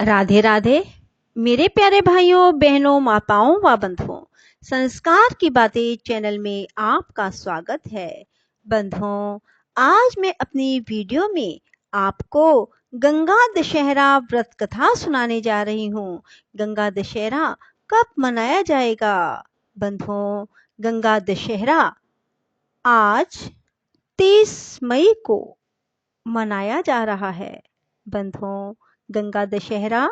राधे राधे मेरे प्यारे भाइयों बहनों माताओं व बंधुओं, संस्कार की बातें चैनल में आपका स्वागत है। बंधुओं, आज मैं अपनी वीडियो में आपको गंगा दशहरा व्रत कथा सुनाने जा रही हूँ। गंगा दशहरा कब मनाया जाएगा? बंधुओं, गंगा दशहरा आज 30 मई को मनाया जा रहा है। बंधुओं, गंगा दशहरा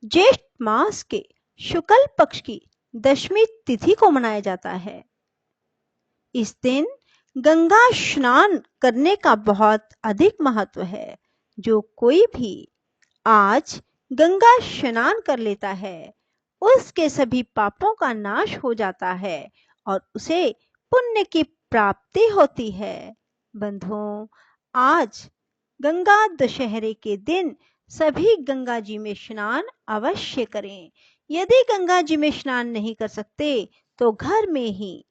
ज्येष्ठ मास के शुक्ल पक्ष की दशमी तिथि को मनाया जाता है। इस दिन गंगा स्नान करने का बहुत अधिक महत्व है। जो कोई भी आज गंगा स्नान कर लेता है, उसके सभी पापों का नाश हो जाता है और उसे पुण्य की प्राप्ति होती है। बंधुओं, आज गंगा दशहरे के दिन सभी गंगा जी में स्नान अवश्य करें। यदि गंगा जी में स्नान नहीं कर सकते तो घर में ही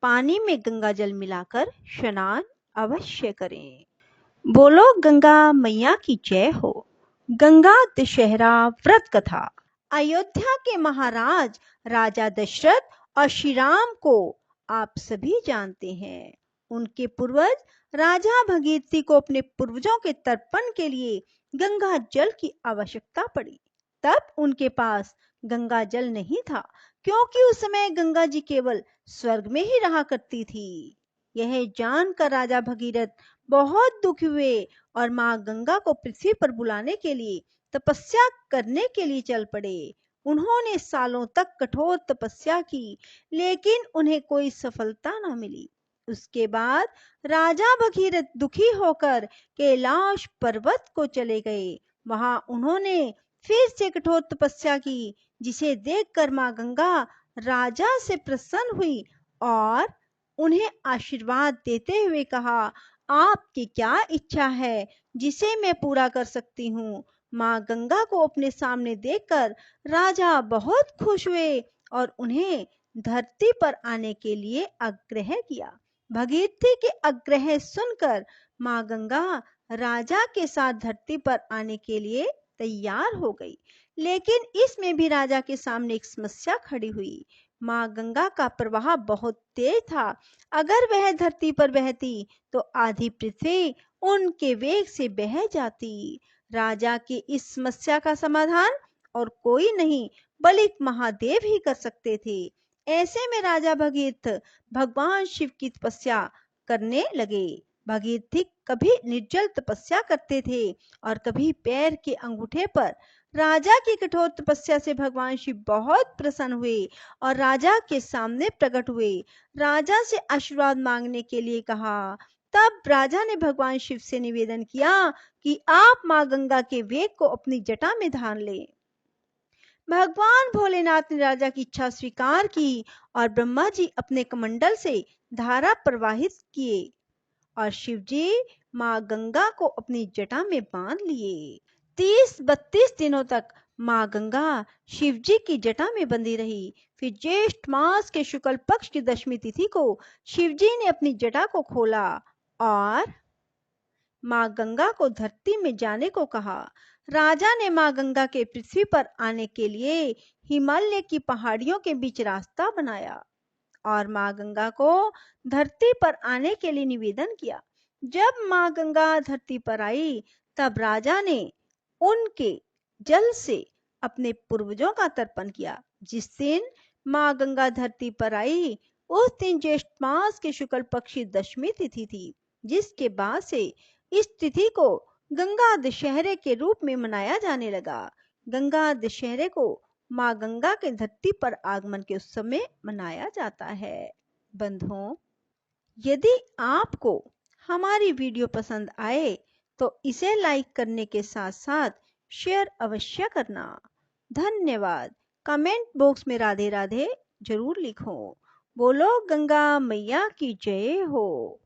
पानी में गंगा जल मिलाकर स्नान अवश्य करें। बोलो गंगा मैया की जय हो। गंगा दशहरा व्रत कथा। अयोध्या के महाराज राजा दशरथ और श्री राम को आप सभी जानते हैं। उनके पूर्वज राजा भगीरथी को अपने पूर्वजों के तर्पण के लिए गंगा जल की आवश्यकता पड़ी। तब उनके पास गंगा जल नहीं था, क्योंकि उस समय गंगा जी केवल स्वर्ग में ही रहा करती थी। यह जानकर राजा भगीरथ बहुत दुखी हुए और मां गंगा को पृथ्वी पर बुलाने के लिए तपस्या करने के लिए चल पड़े। उन्होंने सालों तक कठोर तपस्या की, लेकिन उन्हें कोई सफलता न मिली। उसके बाद राजा भगीरथ दुखी होकर कैलाश पर्वत को चले गए। वहां उन्होंने फिर से कठोर तपस्या की, जिसे देखकर मां गंगा राजा से प्रसन्न हुई और उन्हें आशीर्वाद देते हुए कहा, आपकी क्या इच्छा है जिसे मैं पूरा कर सकती हूँ। मां गंगा को अपने सामने देखकर राजा बहुत खुश हुए और उन्हें धरती पर आने के लिए आग्रह किया। भगीरथी के आग्रह सुनकर मां गंगा राजा के साथ धरती पर आने के लिए तैयार हो गई, लेकिन इसमें भी राजा के सामने एक समस्या खड़ी हुई। मां गंगा का प्रवाह बहुत तेज था। अगर वह धरती पर बहती तो आधी पृथ्वी उनके वेग से बह जाती। राजा की इस समस्या का समाधान और कोई नहीं बल्कि महादेव ही कर सकते थे। ऐसे में राजा भगीरथ भगवान शिव की तपस्या करने लगे। भगीरथ कभी निर्जल तपस्या करते थे और कभी पैर के अंगूठे पर। राजा की कठोर तपस्या से भगवान शिव बहुत प्रसन्न हुए और राजा के सामने प्रकट हुए। राजा से आशीर्वाद मांगने के लिए कहा। तब राजा ने भगवान शिव से निवेदन किया कि आप मां गंगा के वेग को अपनी जटा में धारण लें। भगवान भोलेनाथ ने राजा की इच्छा स्वीकार की और ब्रह्मा जी अपने कमंडल से धारा प्रवाहित किए और शिव जी मां गंगा को अपनी जटा में बांध लिए। 30-32 दिनों तक मां गंगा शिव जी की जटा में बंधी रही। फिर ज्येष्ठ मास के शुक्ल पक्ष की दशमी तिथि को शिव जी ने अपनी जटा को खोला और मां गंगा को धरती में जाने को कहा। राजा ने मां गंगा के पृथ्वी पर आने के लिए हिमालय की पहाड़ियों के बीच रास्ता बनाया और मां गंगा को धरती पर आने के लिए निवेदन किया। जब मां गंगा धरती पर आई, तब राजा ने उनके जल से अपने पूर्वजों का तर्पण किया। जिस दिन मां गंगा धरती पर आई, उस दिन ज्येष्ठ मास के शुक्ल पक्ष की दशमी तिथि थी, जिसके बाद से इस तिथि को गंगा दशहरे के रूप में मनाया जाने लगा। गंगा दशहरे को मां गंगा के धरती पर आगमन के उत्सव में मनाया जाता है। बंधुओं, यदि आपको हमारी वीडियो पसंद आए तो इसे लाइक करने के साथ साथ शेयर अवश्य करना। धन्यवाद। कमेंट बॉक्स में राधे राधे जरूर लिखो। बोलो गंगा मैया की जय हो।